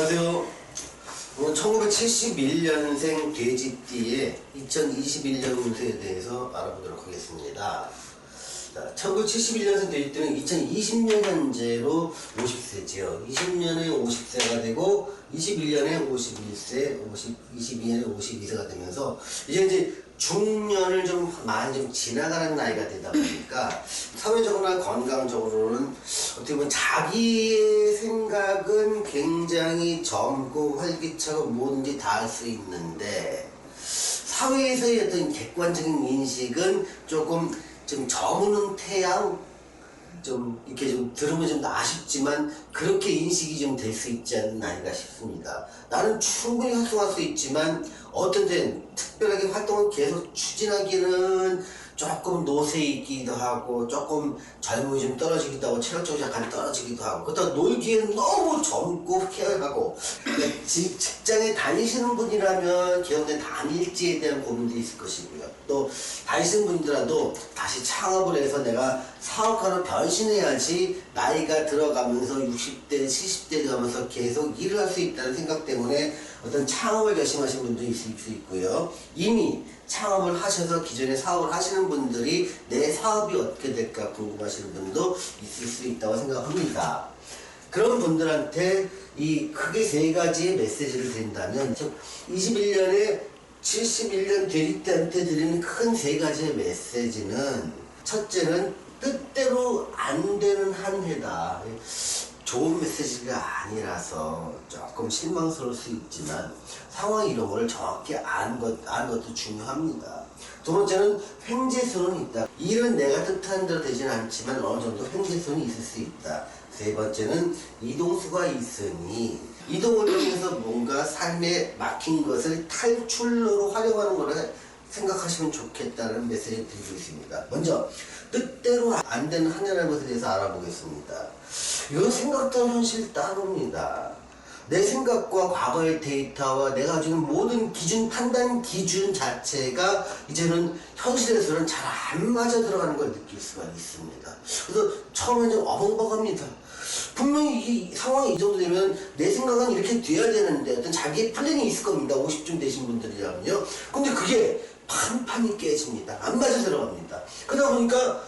안녕하세요. 오늘 1971년생 돼지띠의 2021년 운세에 대해서 알아보도록 하겠습니다. 1971년생 돼지띠는 2020년 현재로 50세지요. 20년에 50세가 되고 21년에 51세, 22년에 52세가 되면서 이제 중년을 좀 많이 좀 지나가는 나이가 되다 보니까 사회적으로나 건강적으로는 어떻게 보면 자기의 생각은 굉장히 젊고 활기차고 뭐든지 다 할 수 있는데 사회에서의 어떤 객관적인 인식은 조금 좀 저무는 태양, 좀 이렇게 좀 들으면 좀 아쉽지만 그렇게 인식이 좀 될 수 있지 않나 싶습니다. 나는 충분히 활동할 수 있지만 어떤 때는 특별하게 활동을 계속 추진하기는 조금 노쇠있기도 하고 조금 젊음이 좀 떨어지기도 하고 체력적으로 약간 떨어지기도 하고 그렇다고 놀기에는 너무 젊고 쾌활하고 그러니까 직장에 다니시는 분이라면 계속된 단일지에 대한 고민도 있을 것이고요. 또 다니시는 분이더라도 다시 창업을 해서 내가 사업가로 변신해야지 나이가 들어가면서 60대 70대 가면서 계속 일을 할 수 있다는 생각 때문에 어떤 창업을 결심하신 분도 있을 수 있고요. 이미 창업을 하셔서 기존에 사업을 하시는 분들이 내 사업이 어떻게 될까 궁금하시는 분도 있을 수 있다고 생각합니다. 그런 분들한테 이 크게 세 가지의 메시지를 드린다면 21년에 71년 돼지띠한테 드리는 큰 세 가지의 메시지는 첫째는 뜻대로 안 되는 한 해다. 좋은 메시지가 아니라서 조금 실망스러울 수 있지만 상황 이런 걸 정확히 아는 것도 중요합니다. 두 번째는 횡재수는 있다. 일은 내가 뜻하는 대로 되지는 않지만 어느 정도 횡재수는 있을 수 있다. 세 번째는 이동수가 있으니 이동을 통해서 뭔가 삶에 막힌 것을 탈출로로 활용하는 거라 생각하시면 좋겠다는 메시지를 드리고 있습니다. 먼저 뜻대로 안 되는 한 해라는 것에 대해서 알아보겠습니다. 이건 생각던 현실 따로입니다. 내 생각과 과거의 데이터와 내가 가지고 있는 모든 판단 기준 자체가 이제는 현실에서는 잘 안 맞아 들어가는 걸 느낄 수가 있습니다. 그래서 처음에 좀 어벙벙합니다. 분명히 이 상황이 이 정도 되면 내 생각은 이렇게 돼야 되는데 어떤 자기의 플랜이 있을 겁니다. 50쯤 되신 분들이라면요. 근데 그게 판판이 깨집니다. 안 맞아 들어갑니다. 그러다 보니까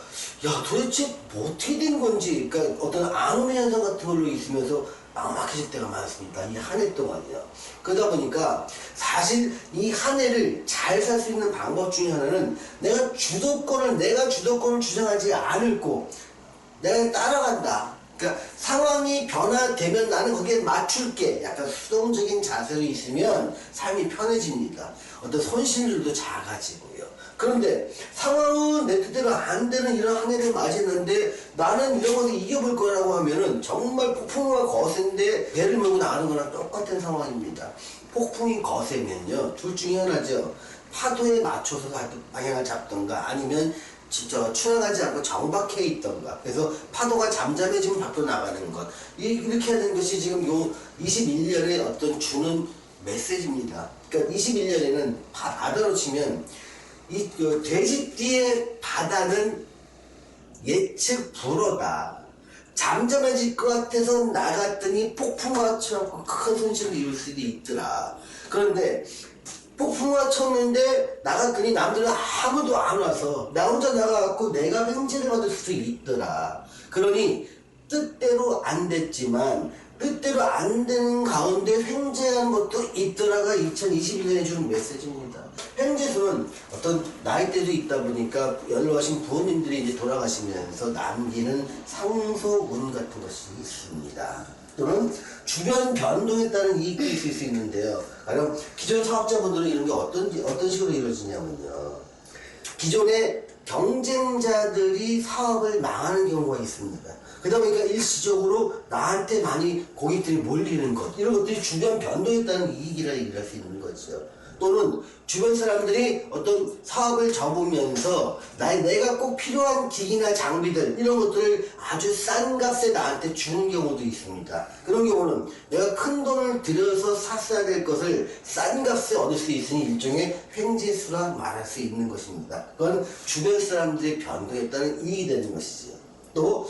야 도대체 뭐 어떻게 된 건지 그러니까 어떤 암의 현상 같은 걸로 있으면서 막막해질 때가 많습니다. 이 한 해 동안이요. 그러다 보니까 사실 이 한 해를 잘 살 수 있는 방법 중에 하나는 내가 주도권을 주장하지 않고 내가 따라간다. 그러니까 상황이 변화되면 나는 거기에 맞출게. 약간 수동적인 자세로 있으면 삶이 편해집니다. 어떤 손실들도 작아지고요. 그런데 상황은 내 뜻대로 안 되는 이런 한 해를 맞이했는데 나는 이런 것을 이겨볼 거라고 하면은 정말 폭풍우가 거센데 배를 메고 나가는 거랑 똑같은 상황입니다. 폭풍이 거세면요. 둘 중에 하나죠. 파도에 맞춰서 방향을 잡던가 아니면 진짜 추락하지 않고 정박해 있던가. 그래서 파도가 잠잠해지면 밖으로 나가는 것. 이렇게 하는 것이 지금 요 21년에 어떤 주는 메시지입니다. 그러니까 21년에는 바다로 치면 이 돼지띠의 바다는 예측 불허다. 잠잠해질 것 같아서 나갔더니 폭풍우가 쳐갖고 큰 손실을 입을 수도 있더라. 그런데 폭풍우가 쳤는데 나갔더니 남들은 아무도 안 와서 나 혼자 나가갖고 내가 횡재를 받을 수도 있더라. 그러니 뜻대로 안 됐지만 뜻대로 안 되는 가운데 횡재한 것도 있더라가 2021년에 주는 메시지입니다. 횡재수는 어떤 나이대도 있다 보니까 연로하신 부모님들이 이제 돌아가시면서 남기는 상소문 같은 것이 있습니다. 또는 주변 변동에 따른 이익도 있을 수 있는데요. 가령 기존 사업자분들은 이런 게 어떤 식으로 이루어지냐면요. 기존의 경쟁자들이 사업을 망하는 경우가 있습니다. 그러다 보니까 일시적으로 나한테 많이 고객들이 몰리는 것, 이런 것들이 주변 변동에 따른 이익이라 얘기를 할 수 있는 거죠. 또는 주변 사람들이 어떤 사업을 접으면서 내가 꼭 필요한 기기나 장비들 이런 것들을 아주 싼 값에 나한테 주는 경우도 있습니다. 그런 경우는 내가 큰 돈을 들여서 샀어야 될 것을 싼 값에 얻을 수 있으니 일종의 횡재수라 말할 수 있는 것입니다. 그건 주변 사람들의 변동에 따른 이익이 되는 것이죠. 또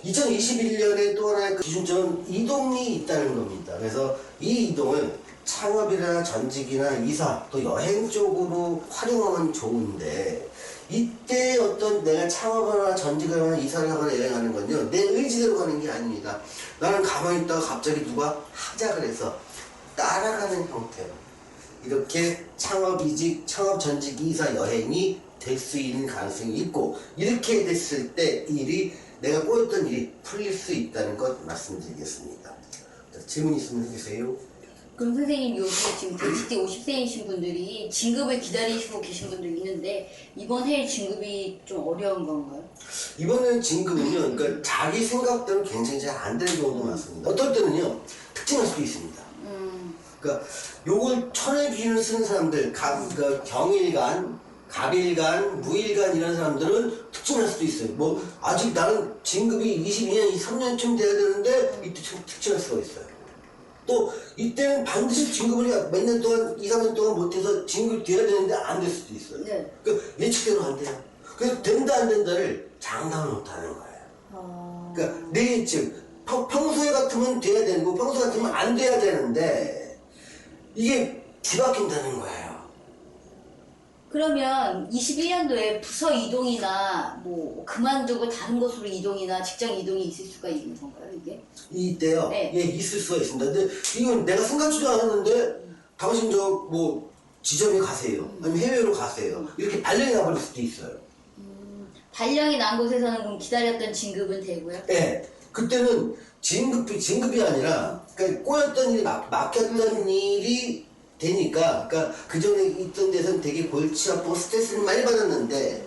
2021년에 또 하나의 그 기준점은 이동이 있다는 겁니다. 그래서 이 이동을 창업이나 전직이나 이사 또 여행 쪽으로 활용하면 좋은데, 이때 어떤 내가 창업하거나 전직을 하거나 이사를 하거나 여행하는 건요, 내 의지대로 가는 게 아닙니다. 나는 가만히 있다가 갑자기 누가 하자 그래서 따라가는 형태로 이렇게 창업 이직, 창업 전직 이사 여행이 될 수 있는 가능성이 있고, 이렇게 됐을 때 일이, 내가 꼬였던 일이 풀릴 수 있다는 것 말씀드리겠습니다. 자, 질문 있으면 해주세요. 그럼 선생님, 요새 지금 돼지띠 50세이신 분들이 진급을 기다리시고 계신 분도 있는데 이번 해에 진급이 좀 어려운 건가요? 이번에는 진급은요, 그러니까 자기 생각대로 굉장히 잘 안 되는 경우도 많습니다. 어떨 때는요, 특징할 수도 있습니다. 그러니까 요걸 천의 비율을 쓰는 사람들, 그러니까 경일간, 갑일간, 무일간 이런 사람들은 특징할 수도 있어요. 뭐 아직 나는 진급이 22년, 23년쯤 돼야 되는데 이때 특징할 수가 있어요. 또 이때는 반드시 진급을 몇 년 동안, 2, 3년 동안 못해서 진급이 돼야 되는데 안 될 수도 있어요. 네. 그러니까 예측대로 안 돼요. 그래서 된다 안 된다를 장담을 못하는 거예요. 그러니까 내 예측, 평소에 같으면 돼야 되고 평소 같으면 안 돼야 되는데 이게 뒤바뀐다는 거예요. 그러면 21년도에 부서 이동이나 뭐 그만두고 다른 곳으로 이동이나 직장 이동이 있을 수가 있는 건가요, 이게? 이때요? 네. 예, 있을 수가 있습니다. 근데 이건 내가 생각지도 않았는데 당신 저 뭐 지점에 가세요. 아니면 해외로 가세요. 이렇게 발령이 나버릴 수도 있어요. 발령이 난 곳에서는 그럼 기다렸던 진급은 되고요? 네, 그때는 진급이 아니라, 그러니까 꼬였던 일이 막혔던 일이 되니까, 그러니까 그 전에 있던 데서는 되게 골치 아프고 스트레스를 많이 받았는데,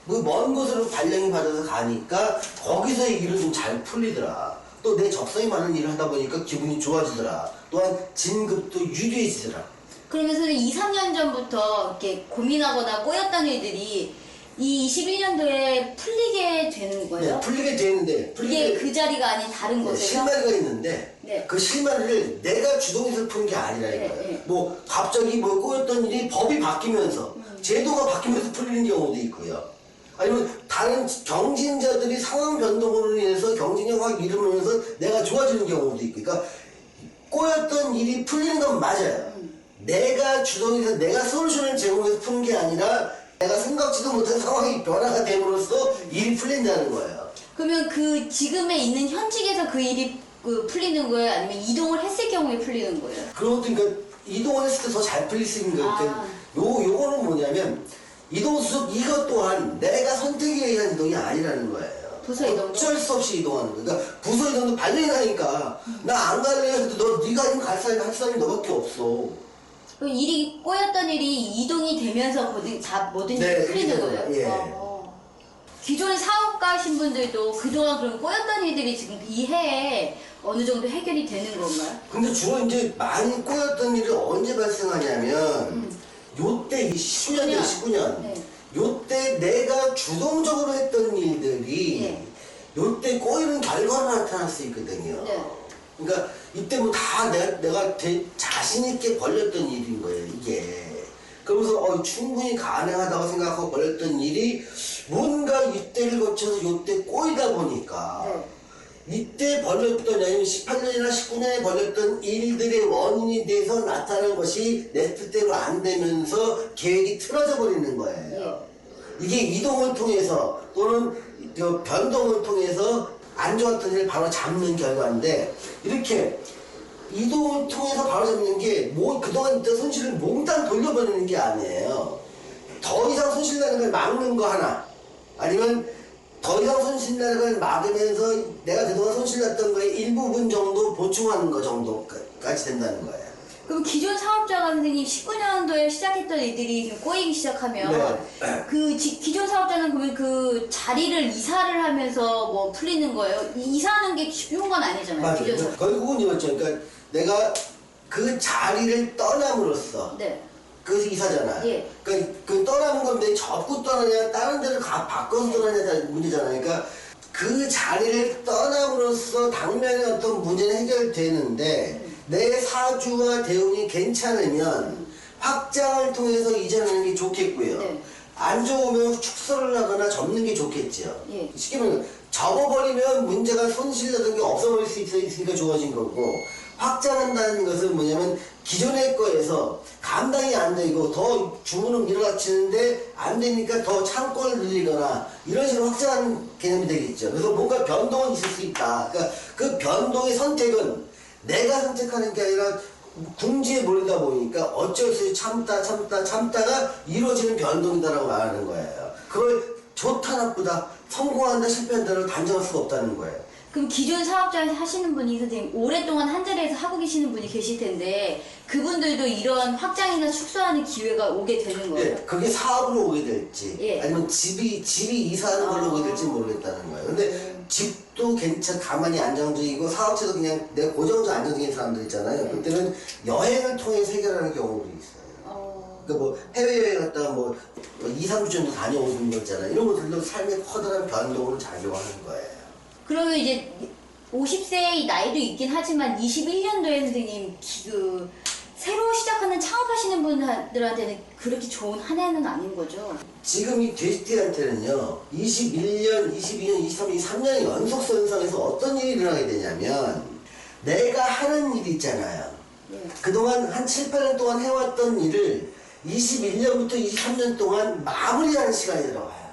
그 먼 곳으로 발령이 받아서 가니까 거기서의 일은 좀 잘 풀리더라. 또 내 적성이 많은 일을 하다 보니까 기분이 좋아지더라. 또한 진급도 유리해지더라. 그러면서 2, 3년 전부터 이렇게 고민하거나 꼬였던 일들이 이 21년도에 풀리게 되는 거예요? 네, 풀리게 되는데, 이게 그 자리가 아닌 다른 곳에서? 실마리가 있는데, 네. 그 실마리를 내가 주동해서 푸는 게 아니라는 네, 거예요. 네. 뭐 갑자기 뭐 꼬였던 일이 법이 바뀌면서 제도가 바뀌면서 풀리는 경우도 있고요. 아니면 다른 경진자들이 상황 변동으로 인해서 경진이 확 일어나면서 내가 좋아지는 경우도 있고. 그러니까 꼬였던 일이 풀리는 건 맞아요. 내가 주동해서 내가 솔루션을 제공해서 푸는 게 아니라 내가 생각지도 못한 상황이 변화가 됨으로써 일이 풀린다는 거예요. 그러면 그 지금에 있는 현직에서 그 일이 풀리는 거예요? 아니면 이동을 했을 경우에 풀리는 거예요? 그런 것도 그러니까 이동을 했을 때 더 잘 풀릴 수 있는 거예요. 그러니까 요거는 뭐냐면 이동 이것 또한 내가 선택에 의한 이동이 아니라는 거예요. 부서 이동. 어쩔 수 없이 이동하는 거예요. 그러니까 부서 이동도 발령이 나니까 나 안 갈래 해도 네가 아니면 할 사람이 너밖에 없어. 그럼 일이 꼬였던 일이 이동이 되면서 뭐든지 네, 풀리는 그렇게 거예요? 되죠. 예. 기존 사업가신 분들도 그동안 그럼 꼬였던 일들이 지금 이 해에 어느 정도 해결이 되는 건가요? 근데 주로 이제 많이 꼬였던 일이 언제 발생하냐면 요때 19년, 19년 네. 요때 내가 주동적으로 했던 일들이 네. 요때 꼬이는 결과로 나타날 수 있거든요. 네. 그러니까 이때 뭐 다 내가 자신있게 벌렸던 일인 거예요, 이게. 그러면서 충분히 가능하다고 생각하고 벌렸던 일이 뭔가 이때를 거쳐서 요때 꼬이다 보니까 이때 벌렸던, 아니면 18년이나 19년에 벌렸던 일들의 원인이 돼서 나타난 것이 내 뜻대로 안 되면서 계획이 틀어져 버리는 거예요. 이게 이동을 통해서 또는 그 변동을 통해서 안 좋았던 일을 바로 잡는 결과인데, 이렇게 이동을 통해서 바로 잡는 게 그동안 있던 손실을 몽땅 돌려버리는 게 아니에요. 더 이상 손실 나는 걸 막는 거 하나, 아니면 더 이상 손실 나는 걸 막으면서 내가 그동안 손실 났던 거에 일부분 정도 보충하는 거 정도까지 된다는 거예요. 그럼 기존 사업자가 선생님 19년도에 시작했던 일들이 지금 꼬이기 시작하면 기존 사업자는 그러면 그 자리를 이사를 하면서 뭐 풀리는 거예요? 이사하는 게 쉬운 건 아니잖아요. 맞아요. 결국은 이거죠. 그러니까 내가 그 자리를 떠남으로써 네. 그것이 이사잖아. 예. 그러니까 그 떠나는 건데 접고 떠나냐 다른 데를 바꿔서 떠나냐가 문제잖아요. 그러니까 그 자리를 떠남으로써 당면의 어떤 문제는 해결되는데 내 사주와 대운이 괜찮으면 확장을 통해서 이전하는 게 좋겠고요. 네. 안 좋으면 축소를 하거나 접는 게 좋겠죠. 예. 쉽게 말하면 접어버리면 문제가 손실이라든 게 없어버릴 수 있으니까 좋아진 거고, 확장한다는 것은 뭐냐면 기존의 거에서 감당이 안 되고 더 주문을 밀어닥치는데 안 되니까 더 창고를 늘리거나 이런 식으로 확장하는 개념이 되겠죠. 그래서 뭔가 변동은 있을 수 있다. 그러니까 그 변동의 선택은 내가 선택하는 게 아니라 궁지에 몰리다 보니까 어쩔 수 없이 참다가 이루어지는 변동이다라고 말하는 거예요. 그걸 좋다 나쁘다, 성공한다 실패한다를 단정할 수가 없다는 거예요. 그럼 기존 사업자 하시는 분이 선생님 오랫동안 한 자리에서 하고 계시는 분이 계실 텐데 그분들도 이런 확장이나 축소하는 기회가 오게 되는 거예요? 예, 그게 사업으로 오게 될지 예. 아니면 집이 이사하는 걸로 오게 될지 모르겠다는 거예요. 근데 집도 가만히 안정적이고 사업체도 그냥 내가 고정적 안정적인 사람들 있잖아요. 그때는 여행을 통해서 해결하는 경우도 있어요. 그러니까 뭐 해외여행 갔다가 뭐 2, 3주 정도 다녀오는 거 있잖아요. 이런 것들도 삶의 커다란 변동을 작용하는 거예요. 그러면 이제 50세의 나이도 있긴 하지만 21년도에 선생님 새로 시작하는 창업하시는 분들한테는 그렇게 좋은 한 해는 아닌 거죠? 지금 이 돼지띠한테는요 21년, 22년, 23년, 이 3년의 연속선상에서 어떤 일이 일어나게 되냐면 내가 하는 일이 있잖아요. 그동안 한 7, 8년 동안 해왔던 일을 21년부터 23년 동안 마무리하는 시간이 들어가요.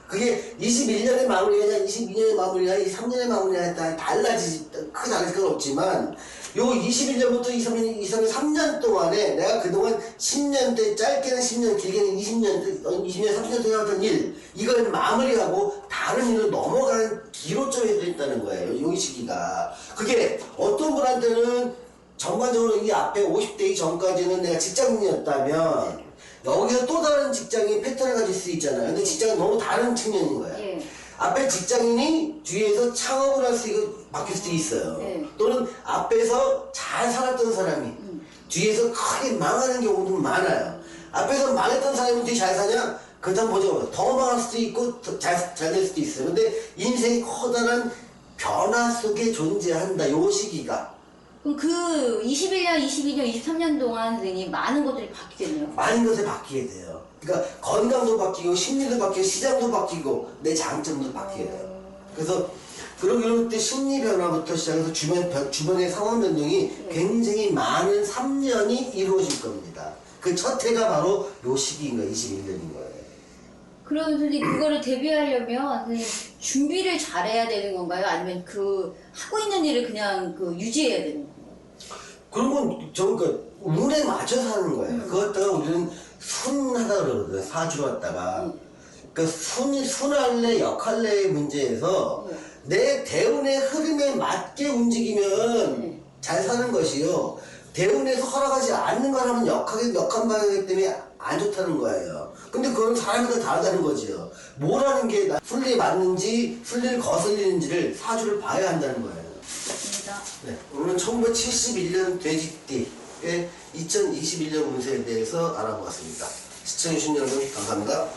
그게 21년에 마무리하냐, 22년에 마무리하냐, 23년에 마무리하냐 따라 달라지지, 크게 다를 건 없지만 요 21년부터 23년 3년 동안에 내가 그동안 10년 때 짧게는 10년, 길게는 20년, 30년 동안 해왔던 일, 이걸 마무리하고 다른 일로 넘어가는 기로점에 있다는 거예요. 요 시기가. 그게 어떤 분한테는 전반적으로 이 앞에 50대 이전까지는 내가 직장인이었다면 여기서 또 다른 직장인 패턴을 가질 수 있잖아요. 근데 직장은 너무 다른 측면인 거예요. 앞에 직장인이 뒤에서 창업을 할 수 있고 바뀔 수도 있어요. 또는 앞에서 잘 살았던 사람이 뒤에서 크게 망하는 경우도 많아요. 앞에서 망했던 사람이 뒤에 잘 사냐? 그렇다면 보죠. 더 망할 수도 있고 잘 될 수도 있어요. 근데 인생이 커다란 변화 속에 존재한다. 요 시기가. 그럼 그 21년, 22년, 23년 동안 선생님 많은 것들이 바뀌겠네요? 많은 것이 바뀌게 돼요. 그러니까 건강도 바뀌고 심리도 바뀌고 시장도 바뀌고 내 장점도 바뀌게 돼요. 그래서 이럴 때 심리 변화부터 시작해서 주변의 상황 변동이 굉장히 많은 3년이 이루어질 겁니다. 그 첫 해가 바로 요 시기인 거예요. 21년인 거예요. 그럼 선생님 그거를 대비하려면 선생님 준비를 잘해야 되는 건가요? 아니면 하고 있는 일을 그냥 유지해야 되는 건가요? 그러면 그러니까 운에 맞춰서 하는 거예요. 그거 갖다가 우리는 순하다 그러거든요. 사주로 갖다가. 그러니까 순할래 역할래의 문제에서 내 대운의 흐름에 맞게 움직이면 잘 사는 것이요. 대운에서 허락하지 않는 걸 하면 역한 방향이기 때문에 안 좋다는 거예요. 근데 그건 사람마다 다르다는 거지요. 뭐라는 게 순리에 맞는지 순리를 거슬리는지를 사주를 봐야 한다는 거예요. 네, 오늘은 1971년 돼지띠의 2021년 운세에 대해서 알아보았습니다. 시청해주신 여러분 감사합니다.